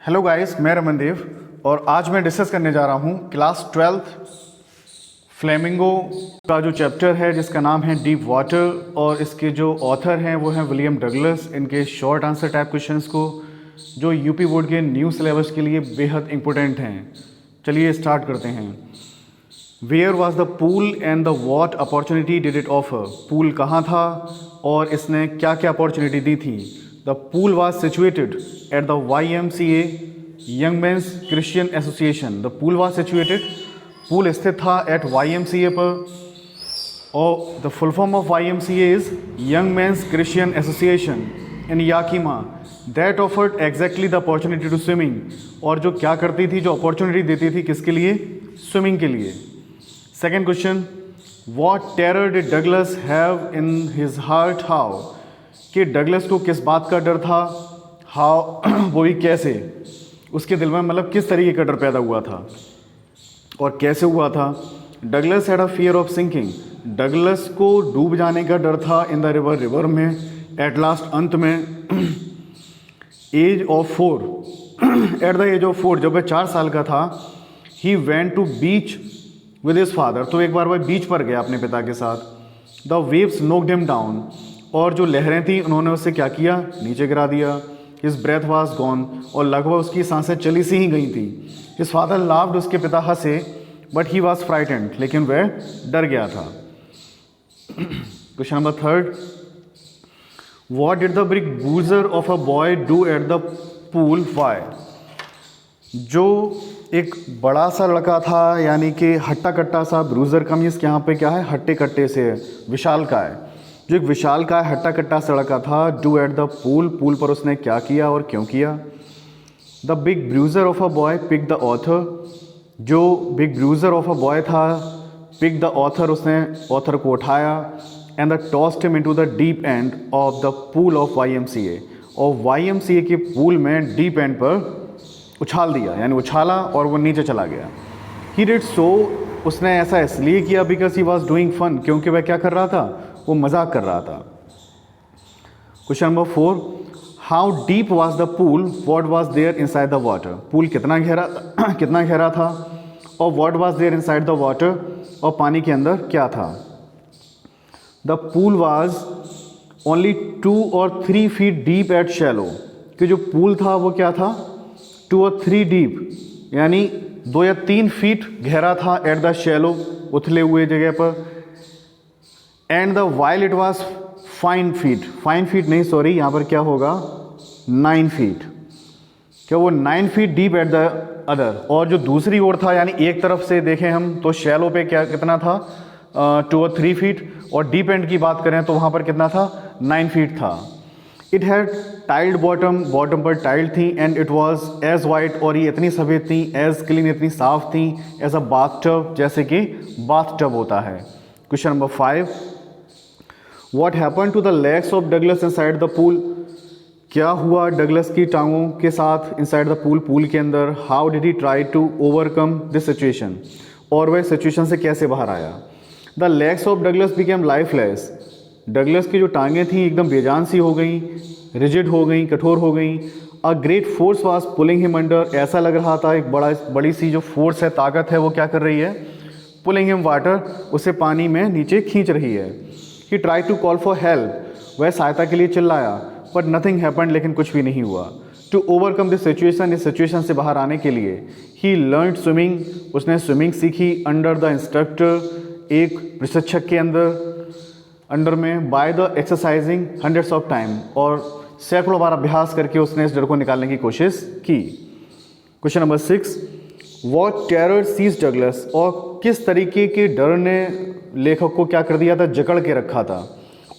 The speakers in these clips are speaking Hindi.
हेलो गाइस, मैं रमनदेव और आज मैं डिस्कस करने जा रहा हूँ क्लास 12th फ्लेमिंगो का जो चैप्टर है जिसका नाम है डीप वाटर। और इसके जो ऑथर हैं वो हैं विलियम डगलस। इनके शॉर्ट आंसर टाइप क्वेश्चंस को जो यूपी बोर्ड के न्यू सिलेबस के लिए बेहद इंपॉर्टेंट हैं। चलिए स्टार्ट करते हैं। Where was the pool and the what opportunity did it offer. Pool कहाँ था और इसने क्या क्या अपॉर्चुनिटी दी थी। The pool was situated at the YMCA Young Men's Christian Association. The pool was situated, pool स्थित था एट YMCA पर, और the full form of YMCA is Young Men's Christian Association in Yakima that offered exactly the opportunity to swimming. और जो क्या करती थी, जो अपॉर्चुनिटी देती थी किसके लिए, स्विमिंग के लिए। Second question, what terror did Douglas have in his heart how. कि डगलस को किस बात का डर था, हाउ वो भी कैसे, उसके दिल में मतलब किस तरीके का डर पैदा हुआ था और कैसे हुआ था। Douglas had a fear of sinking. Douglas को डूब जाने का डर था इन द रिवर, रिवर में। एट लास्ट, अंत में, age of 4 at the age of 4 जब वह 4 साल का था, he went to beach with his father. तो एक बार वह बीच पर गया अपने पिता के साथ। The waves knocked him down. और जो लहरें थी उन्होंने उसे क्या किया, नीचे गिरा दिया। His breath was gone. और लगभग उसकी सांसें चली सी ही गई थी। हिज फादर लाफ्ड, उसके पिता हंसे, बट ही वॉज फ्राइटेंड, लेकिन वह डर गया था। Question number third, what did the big bruiser of a boy do at the pool Y. जो एक बड़ा सा लड़का था, यानी कि हट्टा कट्टा सा, ब्रूजर का मीन्स यहाँ पे क्या है, हट्टे कट्टे से, विशाल का है। जो एक विशाल का हट्टा कट्टा सा लड़का था, do at the pool, pool पर उसने क्या किया और क्यों किया। The big bruiser of a boy pick the author. जो big bruiser of a boy था, पिक द ऑथर, उसने ऑथर को उठाया। And the tossed him into the deep end of the pool of YMCA। और YMCA के पूल में डीप एंड पर उछाल दिया, यानी उछाला और वो नीचे चला गया। ही डिड सो, उसने ऐसा इसलिए किया because he was doing fun, क्योंकि वह क्या कर रहा था, वो मजाक कर रहा था। Question number 4, how deep was the pool, what was there inside the water. Pool कितना गहरा था और what was there inside the water, और पानी के अंदर क्या था। द पूल वॉज ओनली 2 और 3 फीट डीप एट शैलो। कि जो पूल था वो क्या था, 2 और 3 डीप, यानी 2 या 3 फीट गहरा था एट द शैलो, उथले हुए जगह पर। And the while it was 5 feet, 5 feet नहीं, सॉरी, यहाँ पर क्या होगा, 9 फीट। क्या वो 9 feet deep at the other. और जो दूसरी ओर था, यानी एक तरफ से देखें हम तो शैलो पे क्या कितना था, 2 और 3 फीट, और डीप एंड की बात करें तो वहाँ पर कितना था, 9 फीट था। It had tiled bottom, bottom पर टाइल्ड थी। And it was as white, और ये इतनी सफ़ेद थी, एज क्लीन, इतनी साफ थी, एज अ बाथ टब, जैसे कि बाथ टब होता है। Question number 5, what happen to the legs of Douglas inside the pool. क्या हुआ डगलस की टांगों के साथ इनसाइड द पूल, पूल के अंदर। How did he try to overcome this situation, और वह सिचुएशन से कैसे बाहर आया। The legs of Douglas became lifeless. Douglas की जो टांगें थी एकदम बेजान सी हो गई, रिजिड हो गई, कठोर हो गई। A great force was pulling him under. ऐसा लग रहा था एक बड़ी सी जो फोर्स है, ताकत है, वो क्या कर रही है, पुलिंग हिम वाटर, उसे पानी में नीचे खींच रही है। He try to call for help, वह सहायता के लिए चिल्लाया, बट नथिंग हैपेंड, लेकिन कुछ भी नहीं हुआ। टू ओवरकम दिस सिचुएशन, इस सिचुएशन से बाहर आने के लिए, ही लर्न स्विमिंग, उसने स्विमिंग सीखी। अंडर द इंस्ट्रक्टर, एक प्रशिक्षक के अंडर में। By the exercising hundreds of time, और सैकड़ों बार अभ्यास करके उसने इस डर को निकालने की कोशिश की। Question number 6, what terror seize Douglas, और किस तरीके के डर ने लेखक को क्या कर दिया था, जकड़ के रखा था।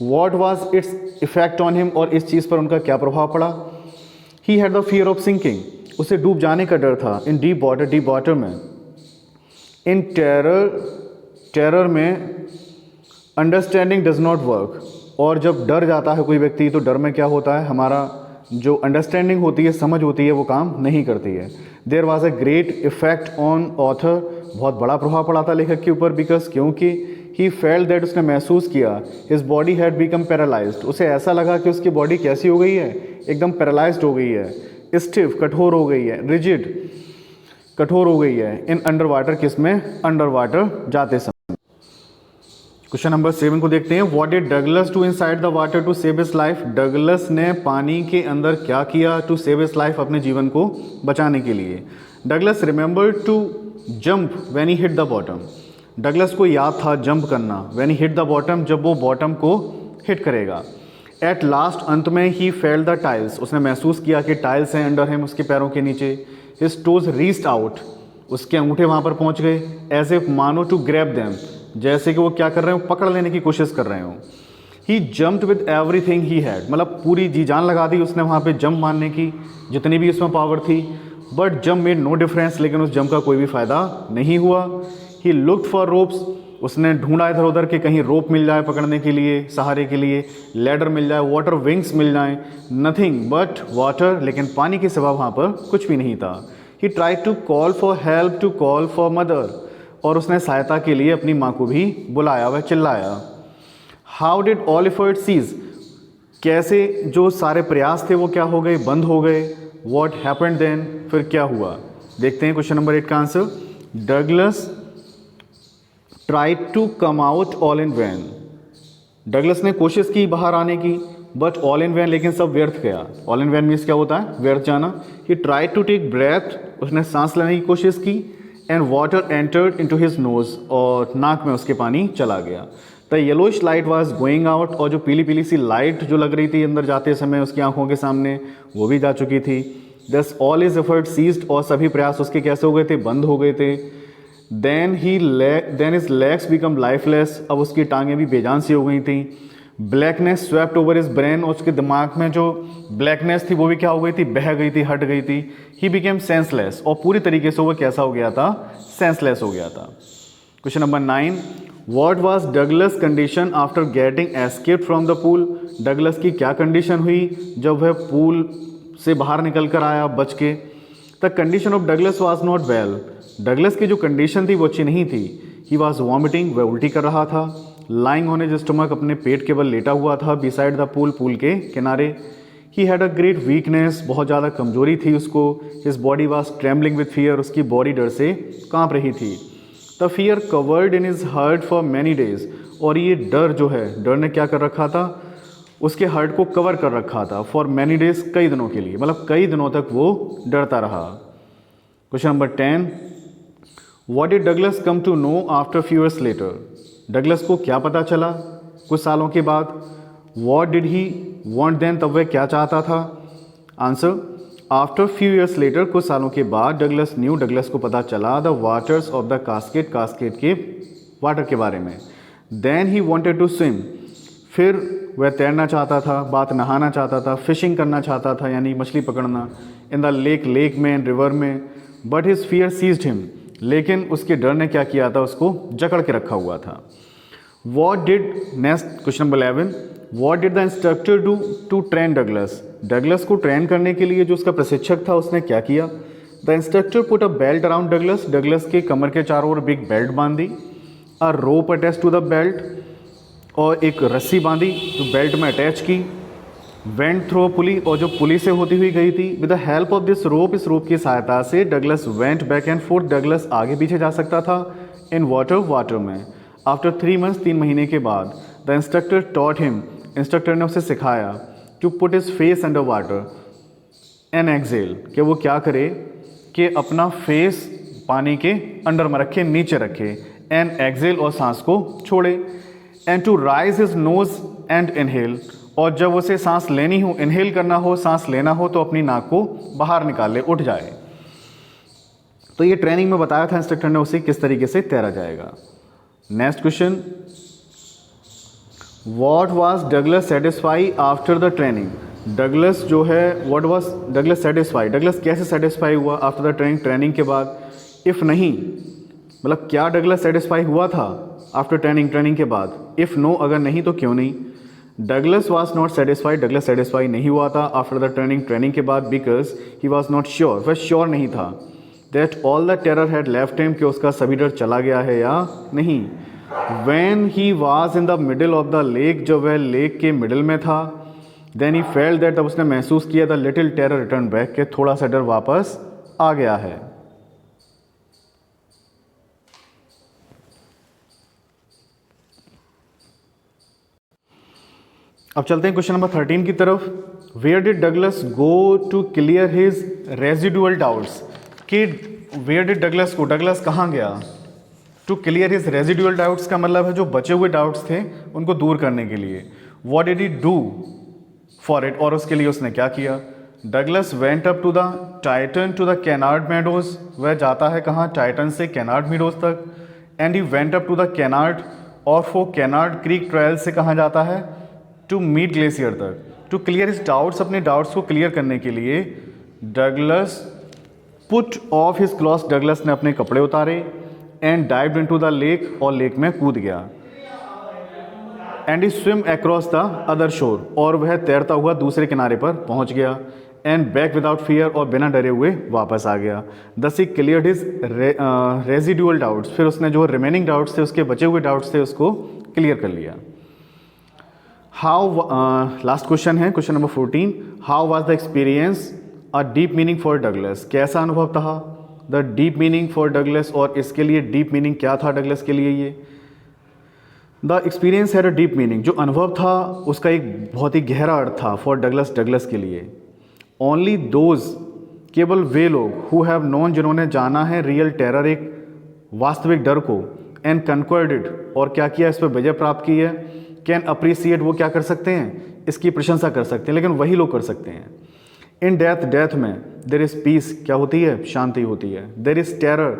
What was its effect on him, और इस चीज़ पर उनका क्या प्रभाव पड़ा। He had the fear of sinking, उसे डूब जाने का डर था। इन डीप वाटर में। इन टेरर में अंडरस्टैंडिंग डज नॉट वर्क, और जब डर जाता है कोई व्यक्ति तो डर में क्या होता है, हमारा जो अंडरस्टैंडिंग होती है, समझ होती है, वो काम नहीं करती है। There was a great effect on author, बहुत बड़ा प्रभाव पड़ा था लेखक के ऊपर। बिकॉज, क्योंकि ही फेल्ट दैट, उसने महसूस किया, his body had become paralysed, उसे ऐसा लगा कि उसकी बॉडी कैसी हो गई है, एकदम पैरालाइज्ड हो गई है। स्टिफ कठोर हो गई है, रिजिड कठोर हो गई है, इन अंडर वाटर किस में, अंडर वाटर जाते समय। क्वेश्चन नंबर 7 को देखते हैं। What did Douglas do inside the water to save his life? Douglas ने पानी के अंदर क्या किया टू सेव हिज लाइफ, अपने जीवन को बचाने के लिए? Douglas remember to jump when he hit the bottom. Douglas को याद था जंप करना when he hit the bottom, जब वो बॉटम को हिट करेगा। एट लास्ट अंत में ही फेल्ट द टाइल्स, उसने महसूस किया कि टाइल्स हैं अंडर हिम, उसके पैरों के नीचे। हिज टोज रीच्ड आउट, उसके अंगूठे वहाँ पर पहुँच गए। एज इफ मानो टू ग्रैब देम, जैसे कि वो क्या कर रहे हो, पकड़ लेने की कोशिश कर रहे हो। He jumped with everything he had, मतलब पूरी जी जान लगा दी उसने वहाँ पे जंप मारने की, जितनी भी उसमें पावर थी। But jump made no difference, लेकिन उस जंप का कोई भी फ़ायदा नहीं हुआ। ही लुक्ड फॉर रोप्स, उसने ढूंढा इधर उधर कि कहीं रोप मिल जाए पकड़ने के लिए, सहारे के लिए, लैडर मिल जाए, वाटर विंग्स मिल जाए। नथिंग बट वाटर, लेकिन पानी के सिवा वहाँ पर कुछ भी नहीं था। He try to call for help, to call for mother, और उसने सहायता के लिए अपनी माँ को भी बुलाया, वह चिल्लाया। How did all effort cease, कैसे जो सारे प्रयास थे वो क्या हो गए, बंद हो गए। वॉट हैपेंड देन, फिर क्या हुआ? देखते हैं क्वेश्चन नंबर 8 का answer. Douglas tried to come out all in vain, Douglas ने कोशिश की बाहर आने की, बट ऑल इन वैन, लेकिन सब व्यर्थ गया। ऑल इन वैन मीन्स क्या होता है, व्यर्थ जाना। He tried to take breath, उसने सांस लेने की कोशिश की। And water entered into his nose, और नाक में उसके पानी चला गया। The yellowish light was going out, और जो पीली पीली सी लाइट जो लग रही थी अंदर जाते समय उसकी आंखों के सामने, वो भी जा चुकी थी। दस ऑल हिज एफर्ट सीज्ड, और सभी प्रयास उसके कैसे हो गए थे, बंद हो गए थे। Then his legs become lifeless, अब उसकी टांगें भी बेजान सी हो गई थी। Blackness swept over his brain, और उसके दिमाग में जो ब्लैकनेस थी वो भी क्या हो गई थी, बह गई थी, हट गई थी। ही बिकेम सेंसलेस, और पूरी तरीके से वो कैसा हो गया था, सेंसलेस हो गया था। Question number 9, what was Douglas condition after getting escaped from the pool? Douglas की क्या कंडीशन हुई जब वह पूल से बाहर निकल कर आया बच के? The condition of Douglas was not well, Douglas की जो कंडीशन थी वो अच्छी नहीं थी। ही वॉज वॉमिटिंग, वह उल्टी कर रहा था। लाइंग ऑन हिज स्टमक, अपने पेट के बल लेटा हुआ था। बिसाइड द पूल, पूल के किनारे। He had a great weakness, बहुत ज़्यादा कमजोरी थी उसको। His body was trembling with fear, उसकी बॉडी डर से कांप रही थी। The fear covered in his heart for many days, और ये डर जो है, डर ने क्या कर रखा था, उसके हार्ट को कवर कर रखा था। फॉर मैनी डेज, कई दिनों के लिए, मतलब कई दिनों तक वो डरता रहा। Question number 10, what did Douglas come to know after few years later? Douglas को क्या पता चला कुछ सालों के बाद? What did he want then, तब वह क्या चाहता था? Answer, after few years later, कुछ सालों के बाद, डगलस न्यू, डगलस को पता चला the waters of the Cascade, Cascade के वाटर के बारे में। Then he wanted to swim, फिर वह तैरना चाहता था, बात नहाना चाहता था, फिशिंग करना चाहता था यानी मछली पकड़ना, इन द लेक, लेक में, रिवर में। But his fear seized him, लेकिन उसके डर ने क्या किया था, उसको जकड़ के रखा हुआ था। What did, next question number 11, what did the instructor do to train Douglas? Douglas को ट्रेन करने के लिए जो उसका प्रशिक्षक था उसने क्या किया? The instructor put a belt around Douglas, Douglas के कमर के चारों ओर बिग बेल्ट बांधी। अ रोप अटैच टू द बेल्ट, और एक रस्सी बांधी जो बेल्ट में अटैच की। वेंट थ्रो पुली, और जो पुली से होती हुई गई थी। With the help of this rope, इस रोप की सहायता से Douglas went back and forth, Douglas आगे पीछे जा सकता था। इन वाटर, वाटर में। आफ्टर 3 मंथ्स, 3 महीने के बाद, the instructor taught him, instructor ने उसे सिखाया to put his face under water and exhale, कि वो क्या करे कि अपना फेस पानी के अंडर में रखे, नीचे रखे। एंड एक्सेल, और सांस को छोड़े। And to raise his nose and inhale, और जब उसे सांस लेनी हो, इनहेल करना हो, सांस लेना हो, तो अपनी नाक को बाहर निकाले, उठ जाए। तो ये ट्रेनिंग में बताया था इंस्ट्रक्टर ने उसे किस तरीके से तैरा जाएगा। Next question, what was Douglas satisfy after the training? Douglas जो है, what was Douglas satisfy, Douglas कैसे सेटिस्फाई हुआ आफ्टर द ट्रेनिंग, ट्रेनिंग के बाद? इफ़ नहीं, मतलब क्या डगलस सेटिस्फाई हुआ था आफ्टर ट्रेनिंग, ट्रेनिंग के बाद? इफ़ नो, अगर नहीं तो क्यों नहीं? Douglas was not satisfied, Douglas satisfy नहीं हुआ था आफ्टर द ट्रेनिंग, ट्रेनिंग के बाद। Because he was not sure, वह श्योर नहीं था that all the terror had left him, कि उसका सभी डर चला गया है या नहीं। When he was in the middle of the lake, जब वह लेक के मिडल में था, देन ही फेल्ट दैट, तब उसने महसूस किया the little terror return back, के थोड़ा सा डर वापस आ गया है। अब चलते हैं क्वेश्चन नंबर 13 की तरफ। Where did Douglas go to clear his residual doubts, कि वेयर डिड डगलस को, डगलस कहाँ गया to clear his residual doubts का मतलब है जो बचे हुए डाउट्स थे उनको दूर करने के लिए। What did he do for it, और उसके लिए उसने क्या किया। Douglas went up to the Titan to the Canard meadows, वह जाता है कहाँ, टाइटन से कैनार्ड मेडोज तक। And he went up to the Canard, और वो कैनार्ड क्रीक ट्रायल से कहाँ जाता है, टू मीट ग्लेशियर तक। टू क्लियर हिज डाउट्स, अपने डाउट्स को क्लियर करने के लिए Douglas put off his clothes, Douglas ने अपने कपड़े उतारे। And dived into the lake, और लेक में कूद गया। And he swim across the other शोर, और वह तैरता हुआ दूसरे किनारे पर पहुंच गया। एंड बैक विदाउट फियर, और बिना डरे हुए वापस आ गया। दस ही क्लियर्ड हिज रेजिडुअल डाउट्स, फिर उसने जो रिमेनिंग डाउट्स थे, उसके बचे हुए डाउट्स थे, उसको क्लियर कर लिया। हाउ, लास्ट क्वेश्चन है question number 14। How was the experience a deep meaning for Douglas, कैसा अनुभव था the deep meaning for Douglas, और इसके लिए डीप मीनिंग क्या था डगलस के लिए। ये the experience had a deep meaning, जो अनुभव था उसका एक बहुत ही गहरा अर्थ था फॉर डगलस, डगलस के लिए। ओनली दोज, केवल वे लोग, हु हैव नोन, जिन्होंने जाना है रियल टेरर, एक वास्तविक डर को, एंड कन्क्वर्ड इट, और क्या किया, इस पर विजय प्राप्त की है, कैन अप्रिसिएट, वो क्या कर सकते हैं, इसकी प्रशंसा कर सकते हैं, लेकिन वही लोग कर सकते हैं। इन डेथ, डेथ में देर इज़ पीस, क्या होती है, शांति होती है। देर इज़ टेरर,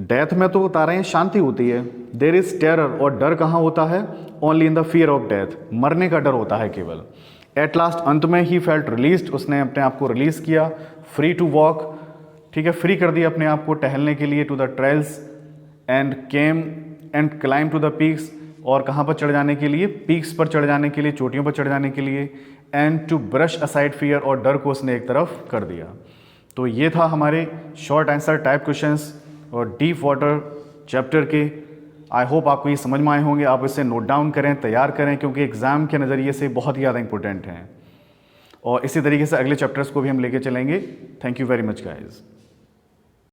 डेथ में तो बता रहे हैं शांति होती है। देर इज़ टेरर, और डर कहाँ होता है, only in the fear of death, मरने का डर होता है केवल। एट लास्ट, अंत में ही फेल्ट रिलीज्ड, उसने अपने आप को रिलीज़ किया। फ्री टू वॉक, ठीक है, फ्री कर दिया अपने आप को टहलने के लिए। To the trails, and came and climb to the peaks, और कहाँ पर चढ़ जाने के लिए, पीक्स पर चढ़ जाने के लिए, चोटियों पर चढ़ जाने के लिए। And to brush aside fear, और डर को उसने एक तरफ कर दिया। तो ये था हमारे शॉर्ट आंसर टाइप क्वेश्चंस और डीप वाटर चैप्टर के। आई होप आपको ये समझ में आए होंगे। आप इसे नोट डाउन करें, तैयार करें, क्योंकि एग्ज़ाम के नज़रिए से बहुत ही ज़्यादा इंपॉर्टेंट हैं। और इसी तरीके से अगले चैप्टर्स को भी हम लेके चलेंगे। Thank you very much guys.